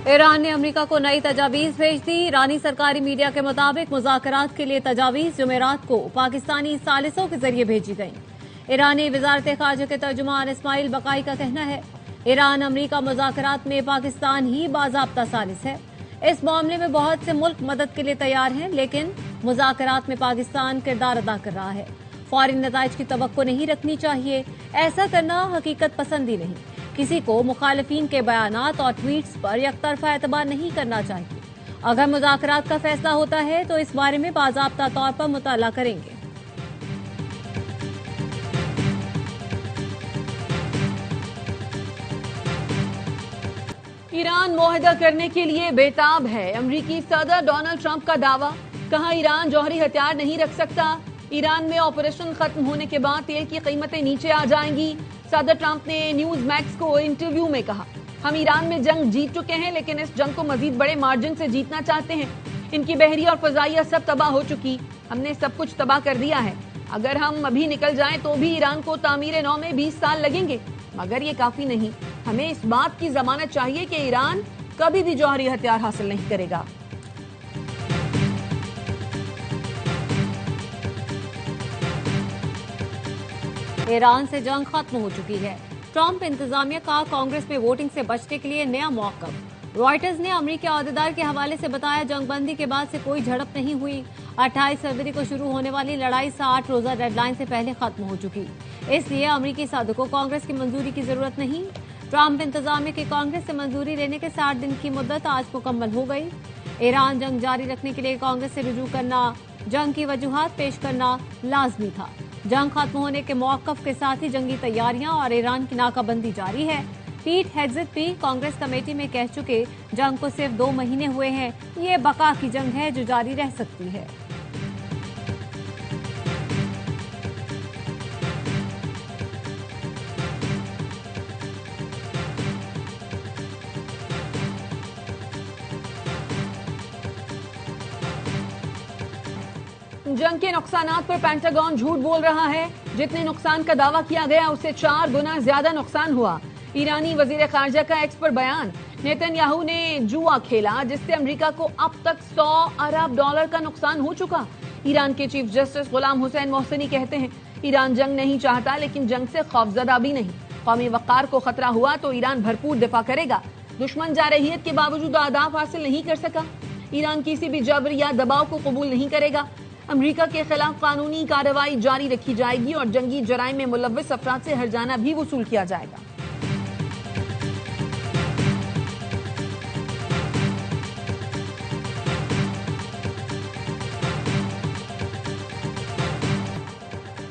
Iran ने America को नई तजावीज भेज दी। ईरानी सरकारी मीडिया के मुताबिक मुज़ाकरात के लिए तजावीज जुमेरात को पाकिस्तानी सालिसों के जरिए भेजी गई। ईरानी वजारत खारजा के तर्जुमान इस्माइल बकाई का कहना है, ईरान अमेरिका मुज़ाकरात में पाकिस्तान ही बाज़ाब्ता सालिस है। इस मामले में बहुत से मुल्क मदद के लिए तैयार हैं, लेकिन मुज़ाकरात में पाकिस्तान किरदार अदा कर रहा है। फौरी नताइज की तवक्को नहीं रखनी चाहिए। ऐसा करना हकीकत पसंदी नहीं। किसी को मुखालिफिन के बयानात और ट्वीट्स पर यकतरफा एतबार नहीं करना चाहिए। अगर मुज़ाकरात का फैसला होता है तो इस बारे में बाज़ाब्ता तौर पर मुताला करेंगे। ईरान मुआहदा करने के लिए बेताब है। अमरीकी सदर डोनाल्ड ट्रंप का दावा, कहा ईरान जौहरी हथियार नहीं रख सकता। ईरान में ऑपरेशन खत्म होने के बाद तेल की कीमतें नीचे आ जाएंगी। सदर ट्रंप ने न्यूज मैक्स को इंटरव्यू में कहा, हम ईरान में जंग जीत चुके हैं, लेकिन इस जंग को मजीद बड़े मार्जिन से जीतना चाहते हैं। इनकी बहरिया और फजाइया सब तबाह हो चुकी, हमने सब कुछ तबाह कर दिया है। अगर हम अभी निकल जाएं तो भी ईरान को तामीर नौ में 20 साल लगेंगे, मगर ये काफी नहीं। हमें इस बात की जमानत चाहिए कि ईरान कभी भी जौहरी हथियार हासिल नहीं करेगा। ईरान से जंग खत्म हो चुकी है। ट्रंप इंतजामिया का कांग्रेस में वोटिंग से बचने के लिए नया मौक़िफ़। रॉयटर्स ने अमेरिकी अहदेदार के हवाले से बताया, जंगबंदी के बाद से कोई झड़प नहीं हुई। 28 फरवरी को शुरू होने वाली लड़ाई 60 रोजा डेडलाइन से पहले खत्म हो चुकी, इसलिए अमेरिकी सदर को कांग्रेस की मंजूरी की जरूरत नहीं। ट्रंप इंतजामिया की कांग्रेस से मंजूरी लेने के 60 दिन की मुद्दत आज मुकम्मल हो गई। ईरान जंग जारी रखने के लिए कांग्रेस से रुजू करना, जंग की वजूहात पेश करना लाजमी था। जंग खत्म होने के मौक़िफ़ के साथ ही जंगी तैयारियां और ईरान की नाकाबंदी जारी है। पीट हेग्सेथ भी कांग्रेस कमेटी में कह चुके, जंग को सिर्फ 2 महीने हुए हैं, ये बका की जंग है जो जारी रह सकती है। जंग के नुकसानात पर पेंटागन झूठ बोल रहा है। जितने नुकसान का दावा किया गया उससे 4 गुना ज्यादा नुकसान हुआ। ईरानी वजीर खारजा का एक्स पर बयान, नेतन्याहू ने जुआ खेला जिससे अमेरिका को अब तक $100 अरब का नुकसान हो चुका। ईरान के चीफ जस्टिस गुलाम हुसैन मोहसिनी कहते हैं, ईरान जंग नहीं चाहता, लेकिन जंग से खौफजदा भी नहीं। कौमी वक़ार को खतरा हुआ तो ईरान भरपूर दिफा करेगा। दुश्मन जारहियत के बावजूद अहदाफ हासिल नहीं कर सका। ईरान किसी भी जबर या दबाव को कबूल नहीं करेगा। अमेरिका के खिलाफ कानूनी कार्रवाई जारी रखी जाएगी और जंगी जराइम में मुलव्विस अफराद से हर्जाना भी वसूल किया जाएगा।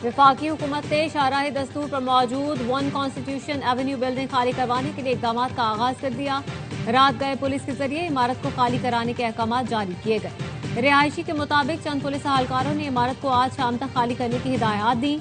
वफाकी हुकूमत ने शाहराह दस्तूर पर मौजूद 1 कॉन्स्टिट्यूशन एवेन्यू बिल्डिंग खाली करवाने के लिए इकदाम का आगाज कर दिया। रात गए पुलिस के जरिए इमारत को खाली कराने के अहकाम जारी किए गए। रिहायशी के मुताबिक चंद पुलिस अहलकारों ने इमारत को आज शाम तक खाली करने की हिदायत दी।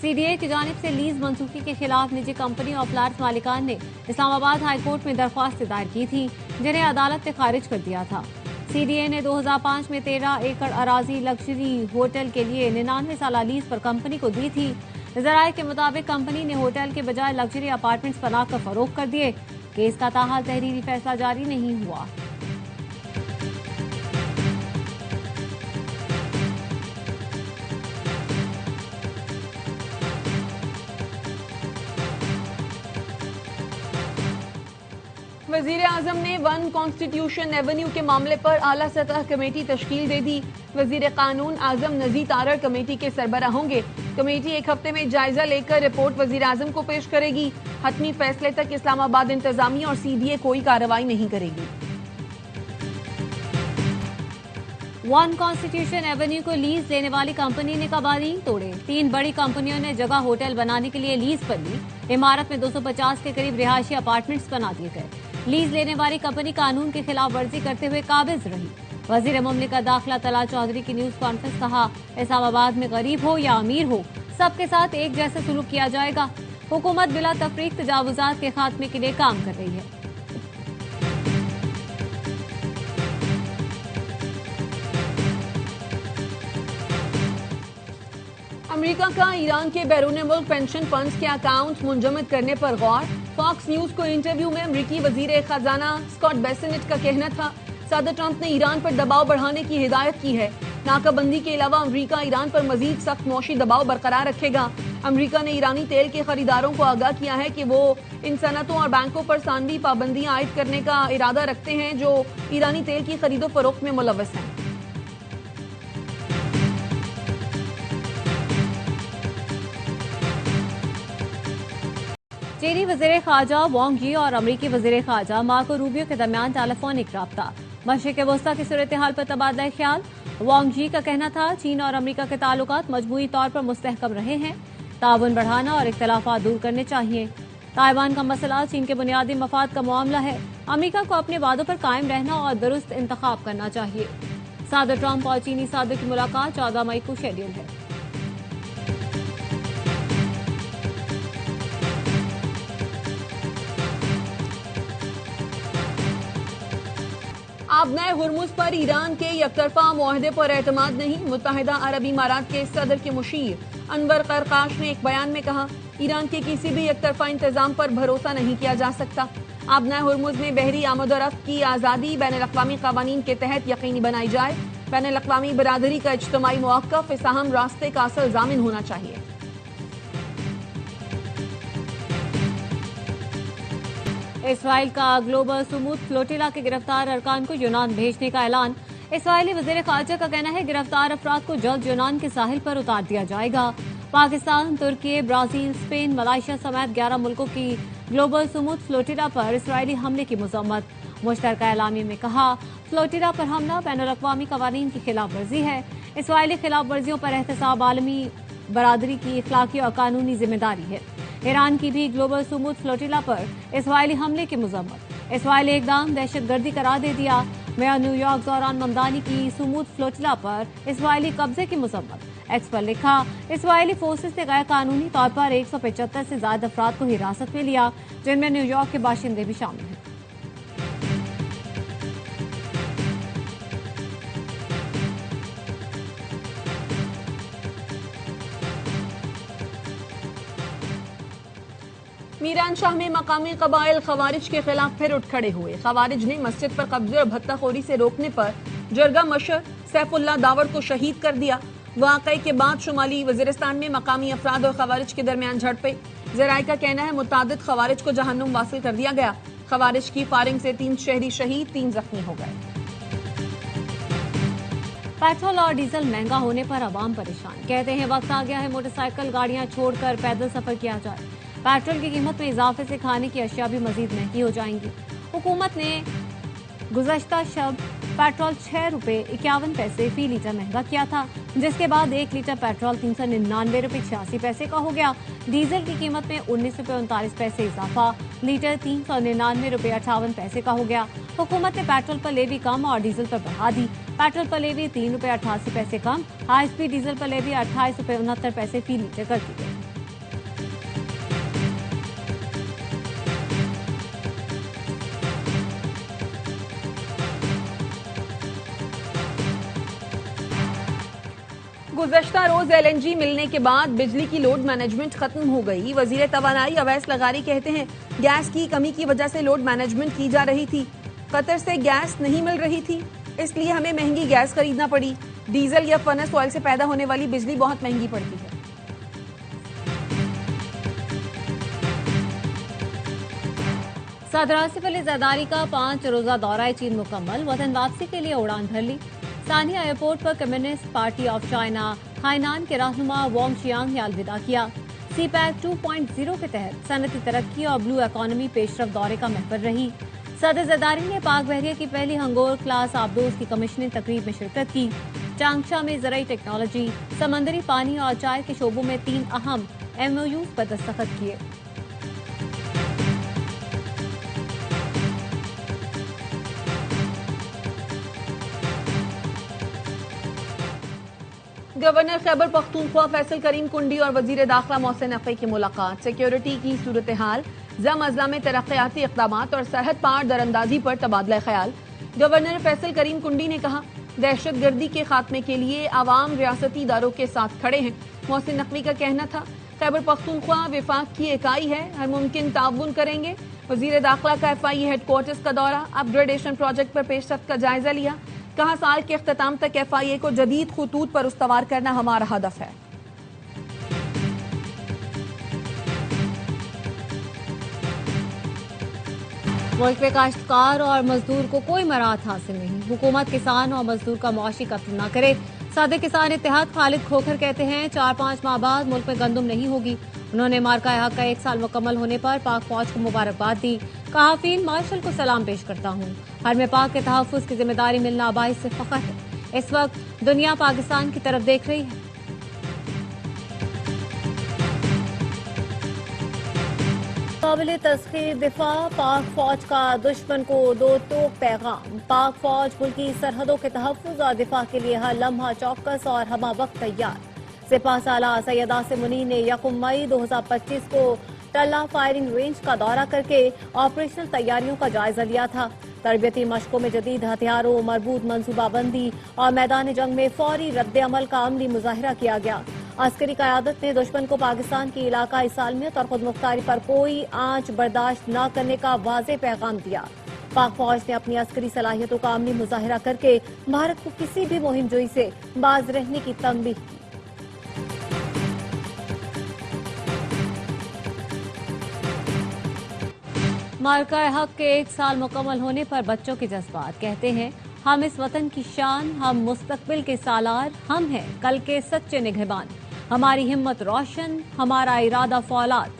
सीडीए की जानिब से लीज मंसूखी के खिलाफ निजी कंपनी और फ्लैट्स मालिकान ने इस्लामाबाद हाई कोर्ट में दरख्वास्त दायर की थी, जिन्हें अदालत ने खारिज कर दिया था। सीडीए ने 2005 में 13 एकड़ अराजी लग्जरी होटल के लिए 99 साल लीज पर कंपनी को दी थी। जराये के मुताबिक कंपनी ने होटल के बजाय लग्जरी अपार्टमेंट्स बनाकर फरोख्त कर दिए। केस का ताहाल तहरीरी फैसला जारी नहीं हुआ। वजीर आजम ने 1 कॉन्स्टिट्यूशन एवेन्यू के मामले पर आला सतह कमेटी तश्कील दे दी। वजीर कानून आजम नजीर तारड़ कमेटी के सरबराह होंगे। कमेटी एक हफ्ते में जायजा लेकर रिपोर्ट वजीर आजम को पेश करेगी। हतमी फैसले तक इस्लामाबाद इंतजामिया और सीडीए कोई कार्रवाई नहीं करेगी। 1 कॉन्स्टिट्यूशन एवेन्यू को लीज लेने वाली कंपनी ने कवानीन तोड़े। 3 बड़ी कंपनियों ने जगह होटल बनाने के लिए लीज पर ली। इमारत में 250 के करीब रिहायशी अपार्टमेंट्स बना दिए गए। लीज लेने वाली कंपनी कानून की खिलाफ वर्जी करते हुए काबिज रही। वजीर मुमलिकत दाखिला तलाल चौधरी की न्यूज कॉन्फ्रेंस, कहा, इस्लामाबाद में गरीब हो या अमीर हो, सबके साथ एक जैसे सुलूक किया जाएगा। हुकूमत बिला तफरीक तजावुजात के खात्मे के लिए काम कर रही है। अमेरिका का ईरान के बैरून मुल्क पेंशन फंड्स के अकाउंट मुंजमद करने पर गौर। फॉक्स न्यूज को इंटरव्यू में अमेरिकी वजीर खजाना स्कॉट बेसेनेट का कहना था, सदर ट्रंप ने ईरान पर दबाव बढ़ाने की हिदायत की है। नाकाबंदी के अलावा अमेरिका ईरान पर मजीद सख्त मौशी दबाव बरकरार रखेगा। अमेरिका ने ईरानी तेल के खरीदारों को आगाह किया है कि वो इन सनतों और बैंकों पर सानवी पाबंदियां आयद करने का इरादा रखते हैं जो ईरानी तेल की खरीदो फरोख्त में मुलव्वस हैं। चीनी वजीर खारजा वांग यी और अमरीकी वजीर खारजा मार्को रूबियो के दरमियान टेलीफोनिक राब्ता। मशरिक वस्ता की सूरत हाल पर तबादला ख्याल। वांग यी का कहना था, चीन और अमरीका के ताल्लुकात मजमूई तौर पर मुस्तहकम रहे हैं। ताउन बढ़ाना और इख्तलाफात दूर करने चाहिए। ताइवान का मसला चीन के बुनियादी मफाद का मामला है। अमरीका को अपने वादों पर कायम रहना और दुरुस्त इंतखाब करना चाहिए। सदर ट्रंप और चीनी सदर की मुलाकात 14 मई को शेड्यूल है। आबनाए हुर्मुज पर ईरान के यकतरफा मुआहदे पर एतमाद नहीं। मुत्तहिदा अरब इमारात के सदर के मुशीर अनवर करकाश ने एक बयान में कहा, ईरान के किसी भी यकतरफा इंतजाम पर भरोसा नहीं किया जा सकता। आबनाए हुर्मुज में बहरी आमदोरफ्त की आज़ादी बैनुल-अक़वामी क़वानीन के तहत यकीनी बनाई जाए। बैनुल-अक़वामी बरादरी का इज्तिमाई मौक़िफ़ इस अहम रास्ते का असल ज़ामिन होना चाहिए। इसराइल का ग्लोबल सुमूद फ्लोटिला के गिरफ्तार अरकान को यूनान भेजने का ऐलान। इसराइली वजीर खारजा का कहना है, गिरफ्तार अफराद को जल्द यूनान के साहिल पर उतार दिया जाएगा। पाकिस्तान, तुर्की, ब्राजील, स्पेन, मलाइशिया समेत 11 मुल्कों की ग्लोबल सुमूद फ्लोटिला पर इसराइली हमले की मजम्मत। मुश्तरका एलामी में कहा, फ्लोटिला पर हमला बैनुल-अक़वामी क़वानीन की खिलाफ वर्जी है। इसराइली खिलाफ वर्जियों पर एहतसाब आलमी बरादरी की इखलाकी और कानूनी जिम्मेदारी है। ईरान की भी ग्लोबल सुमूद फ्लोटिला पर इसराइली हमले की मजम्मत। इसराइली इकदाम दहशतगर्दी करार दे दिया। मेयर न्यूयॉर्क दौरान ममदानी की सुमूद फ्लोटिला पर इसराइली कब्जे की मजम्मत। एक्स पर लिखा, इसराइली फोर्सेस ने गैर कानूनी तौर पर 175 से ज्यादा अफराद को हिरासत में लिया, जिनमें न्यूयॉर्क के बाशिंदे भी शामिल हैं। मीरान शाह में मकामी कबाइल खवारिज के खिलाफ फिर उठ खड़े हुए। खवारिज ने मस्जिद पर कब्जे और भत्ताखोरी से रोकने पर जरगा मशर सैफुल्लाह दावर को शहीद कर दिया। वाकये के बाद शुमाली वजीरिस्तान में मकामी अफराद और खवारिज के दरमियान झड़पें। जराये का कहना है, मुतादिद खवारिज को जहन्नुम वासिल कर दिया गया। खवारिज की फायरिंग से 3 शहरी शहीद, 3 जख्मी हो गए। पेट्रोल और डीजल महंगा होने पर आवाम परेशान। कहते हैं, वक्त आ गया है मोटरसाइकिल गाड़ियां छोड़कर पैदल सफर किया जाए। पेट्रोल की कीमत में इजाफे से खाने की अशिया भी मजीद महंगी हो जाएंगी। हुकूमत ने गुज़श्ता शब पेट्रोल 6 रुपये 51 पैसे फी लीटर महंगा किया था, जिसके बाद 1 लीटर पेट्रोल 399 रुपये 86 पैसे का हो गया। डीजल की कीमत में 19 रुपये 39 पैसे इजाफा, लीटर 399 रुपये 58 पैसे का हो गया। हुकूमत ने पेट्रोल पर लेवी कम और डीजल पर बढ़ा दी। पेट्रोल पर लेवी 3 रुपये 88 पैसे कम, हाई स्पीड डीजल पर लेवी 28 रुपये 69 पैसे फी लीटर कर दी गई। गुज़श्ता रोज LNG मिलने के बाद बिजली की लोड मैनेजमेंट खत्म हो गई। वजीर तवानाई अवैस लगारी कहते हैं, गैस की कमी की वजह से लोड मैनेजमेंट की जा रही थी। कतर से गैस नहीं मिल रही थी, इसलिए हमें महंगी गैस खरीदना पड़ी। डीजल या फर्नेस ऑयल से पैदा होने वाली बिजली बहुत महंगी पड़ती है। सदर आसिफ अली जरदारी का 5 रोजा दौरा चीन मुकम्मल। वतन वापसी के लिए उड़ान भर ली। सानिया एयरपोर्ट पर communist party of China Hainan के रहनुमा वांग चियांग ने अलविदा किया। CPEC 2.0 के तहत सनती तरक्की और ब्लू इकॉनमी पेशरफ दौरे का महवर रही। सदर जरदारी ने पाक बहरिया की पहली हंगोर क्लास आबदोज की कमिश्निंग तकरीब में शिरकत की। चांगशा में ज़राई टेक्नोलॉजी, समंदरी पानी और चाय के शोबों में 3 अहम MOUs पर दस्तखत किए। गवर्नर खैबर पख्तूनख्वा फैसल करीम कुंडी और वजीर दाखिला मोहसिन नकवी की मुलाकात। सिक्योरिटी की सूरत हाल, जम अजला में तरक्याती इक़दामात और सरहद पार दरअंदाजी पर तबादला ख्याल। गवर्नर फैसल करीम कुंडी ने कहा, दहशत गर्दी के खात्मे के लिए आवाम रियासती इदारों के साथ खड़े हैं। मोहसिन नकवी का कहना था, खैबर पख्तूनख्वा विफाक की इकाई है, हर मुमकिन ताउन करेंगे। वजीर दाखिला का FIE हेडक्वार्टर्स का दौरा, अपग्रेडेशन प्रोजेक्ट पर पेशरफ्त का जायजा लिया। कहा साल के अख्ताम तक FIA को जदीद खतूत पर उस्तवार करना हमारा हदफ है। मुल्क में काश्तकार और मजदूर को कोई मराहत हासिल नहीं। हुकूमत किसान और मजदूर का मुआशी कत्ल न करे। सादे किसान इत्तेहाद खालिद खोखर कहते हैं 4-5 माह बाद मुल्क में गंदम नहीं होगी। उन्होंने मार्का हक का 1 साल मुकम्मल होने पर पाक फौज को मुबारकबाद दी। कहा फील्ड मार्शल को सलाम पेश करता हूँ। हर में पाक के तहफ़्फ़ुज़ की जिम्मेदारी मिलना बाइस से फख्र है। इस वक्त दुनिया पाकिस्तान की तरफ देख रही है। काबिल तस्खीर दिफा, पाक फौज का दुश्मन को दो टोक पैगाम। पाक फौज मुल्की सरहदों के तहफ़्फ़ुज़ और दिफा के लिए हर लम्हा चौकस और हमा वक्त तैयार। सिपा सालार सैयद आसिम मुनीर ने 1 मई 2025 को टल्ला फायरिंग रेंज का दौरा करके ऑपरेशनल तैयारियों का जायजा लिया था। तरबियती मशकों में जदीद हथियारों, मरबूत मनसूबाबंदी और मैदान जंग में फौरी रद्द अमल का अमली मुजाहिरा किया गया। अस्करी क़यादत ने दुश्मन को पाकिस्तान की इलाकाई सालमियत और खुद मुख्तारी पर कोई आंच बर्दाश्त न करने का वाज़ेह पैगाम दिया। पाक फौज ने अपनी अस्करी सलाहियतों का अमली मुजाहिरा करके भारत को किसी भी मुहिम जोई से बाज रहने की तंबीह की। मार्का हक के 1 साल मुकम्मल होने पर बच्चों के जज्बात कहते हैं हम इस वतन की शान, हम मुस्तकबिल के सालार, हम हैं कल के सच्चे निगहबान। हमारी हिम्मत रोशन, हमारा इरादा फौलाद,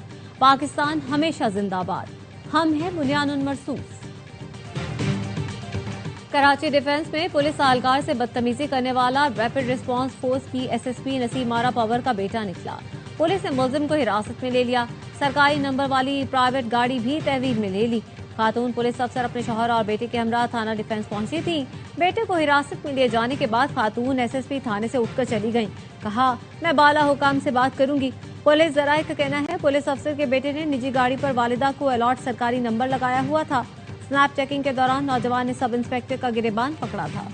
पाकिस्तान हमेशा जिंदाबाद, हम हैं बुनियानुल मरसूस। कराची डिफेंस में पुलिस एहलकार से बदतमीजी करने वाला रैपिड रिस्पांस फोर्स की SSP नसीम मारा पावर का बेटा निकला। पुलिस ने मुलजिम को हिरासत में ले लिया। सरकारी नंबर वाली प्राइवेट गाड़ी भी तहवील में ले ली। खातून पुलिस अफसर अपने शौहर और बेटे के हमरा थाना डिफेंस पहुंची थी। बेटे को हिरासत में लिए जाने के बाद खातून SSP थाने से उठकर चली गईं। कहा मैं बाला हुकाम से बात करूंगी। पुलिस जराये का कहना है पुलिस अफसर के बेटे ने निजी गाड़ी पर वालिदा को अलॉट सरकारी नंबर लगाया हुआ था। स्नैप चेकिंग के दौरान नौजवान ने सब इंस्पेक्टर का गिरेबान पकड़ा था।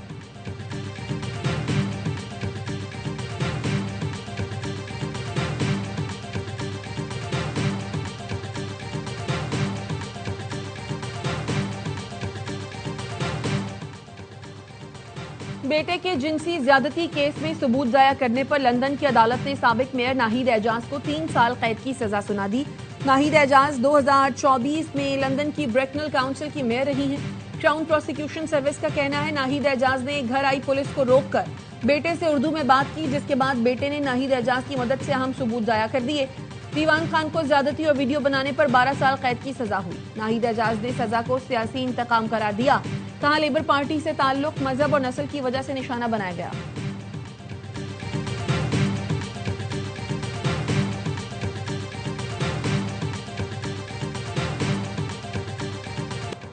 बेटे के जिनसी ज्यादती केस में सबूत जाया करने पर लंदन की अदालत ने साबिक मेयर नाहिद एजाज को 3 साल कैद की सजा सुना दी। नाहिद एजाज 2024 में लंदन की ब्रेकनल काउंसिल की मेयर रही हैं। क्राउन प्रोसिक्यूशन सर्विस का कहना है नाहिद एजाज ने घर आई पुलिस को रोककर बेटे से उर्दू में बात की, जिसके बाद बेटे ने नाहिद एजाज की मदद से अहम सबूत जाया कर दिए। दीवान खान को ज्यादती और वीडियो बनाने पर 12 साल कैद की सजा हुई। नाहिद एजाज ने सजा को सियासी इंतकाम करार दिया। कहा लेबर पार्टी से ताल्लुक मजहब और नस्ल की वजह से निशाना बनाया गया।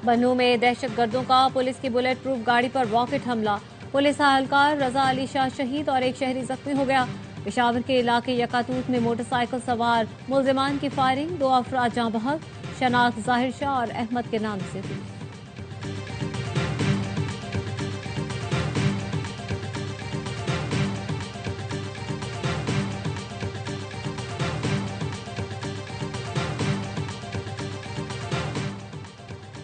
बन्नू में दहशतगर्दों का पुलिस की बुलेट प्रूफ गाड़ी पर रॉकेट हमला। पुलिस एहलकार रजा अली शाह शहीद और एक शहरी जख्मी हो गया। पेशावर के इलाके यकातूत में मोटरसाइकिल सवार मुलजिमान की फायरिंग, 2 अफराद जाँ बहक। शनाख्त जाहिर शाह और अहमद के नाम से हुई।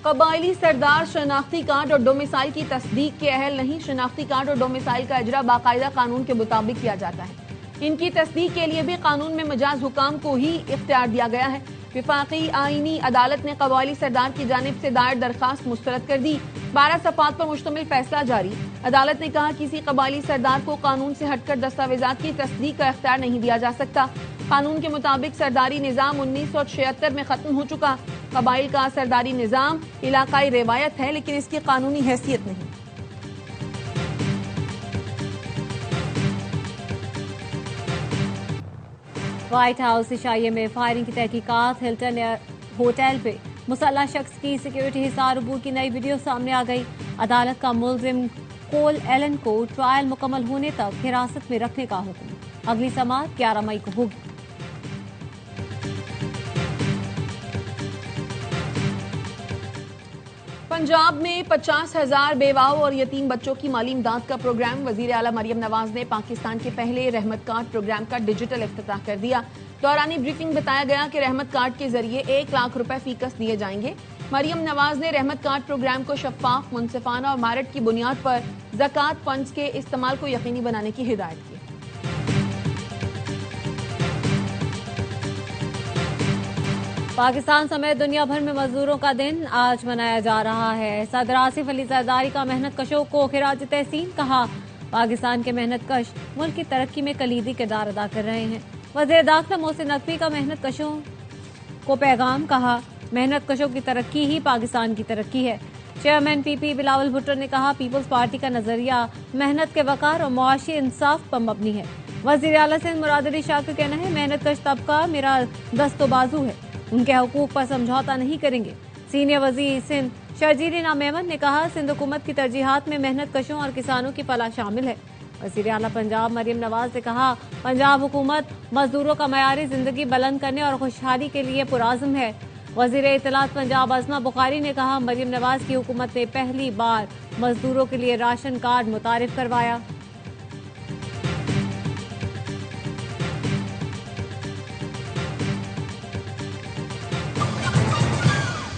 कबायली सरदार शनाख्ती कार्ड और डोमिसाइल की तस्दीक के अहल नहीं। शनाख्ती कार्ड और डोमिसाइल का इजरा बाकायदा कानून के मुताबिक किया जाता है। इनकी तस्दीक के लिए भी कानून में मजाज हुकाम को ही इख्तियार दिया गया है। विफाकी आईनी अदालत ने कबायली सरदार की जानिब से दायर दरखास्त मुस्तरद कर दी। 12 सफ़ात पर मुश्तमिल फैसला जारी। अदालत ने कहा किसी कबायली सरदार को कानून से हटकर दस्तावेजात की तस्दीक का इख्तियार नहीं दिया जा सकता। कानून के मुताबिक सरदारी निज़ाम 1976 में खत्म हो चुका। कबाइल का सरदारी निज़ाम इलाकाई रिवायत है, लेकिन इसकी कानूनी हैसियत नहीं। व्हाइट हाउस इशाइये में फायरिंग की तहकीकात। हिल्टन होटल पे मुसल्लह शख्स की सिक्योरिटी हिसार अबूर की नई वीडियो सामने आ गई। अदालत का मुलजिम कोल एलन को ट्रायल मुकम्मल होने तक हिरासत में रखने का हुक्म। अगली समाअत 11 मई को होगी। पंजाब में 50,000 बेवाओं और यतीम बच्चों की माली इमदाद का प्रोग्राम। वजीर आला मरियम नवाज ने पाकिस्तान के पहले रहमत कार्ड प्रोग्राम का डिजिटल इफ्तिताह कर दिया। दौरानी ब्रीफिंग बताया गया कि रहमत कार्ड के जरिए 1 लाख रुपए फीकस दिए जाएंगे। मरियम नवाज ने रहमत कार्ड प्रोग्राम को शफाफ, मुनसिफाना और मेरिट की बुनियाद पर ज़कात फंड्स के इस्तेमाल को यकीनी बनाने की हिदायत की। पाकिस्तान समेत दुनिया भर में मजदूरों का दिन आज मनाया जा रहा है। सदर आसिफ अली जरदारी का मेहनत कशों को खिराज तहसीन कहा। पाकिस्तान के मेहनत कश मुल्क की तरक्की में कलीदी किरदार अदा कर रहे हैं। वज़ीर दाखिला मोहसिन नकवी का मेहनत कशों को पैगाम कहा। मेहनत कशों की तरक्की ही पाकिस्तान की तरक्की है। चेयरमैन पीपी बिलावल भुट्टो ने कहा, पीपल्स पार्टी का नजरिया मेहनत के वकार और मुआशी इंसाफ पर मबनी है। वज़ीर आला सिंध मुराद अली शाह का कहना है, मेहनत कश तबका मेरा दस्तो बाजू है, उनके हकूक पर समझौता नहीं करेंगे। सीनियर वजीर सिंध शर्जील इनाम अहमद ने कहा, सिंध हुकूमत की तरजीहात में मेहनत कशों और किसानों की फलाह शामिल है। वज़ीर आला पंजाब मरियम नवाज ने कहा, पंजाब हुकूमत मजदूरों का मयारी जिंदगी बुलंद करने और खुशहाली के लिए पुराज़म है। वज़ीर इत्तलात पंजाब अज़मा बुखारी ने कहा, मरियम नवाज की हुकूमत ने पहली बार मजदूरों के लिए राशन कार्ड मुतारिफ करवाया।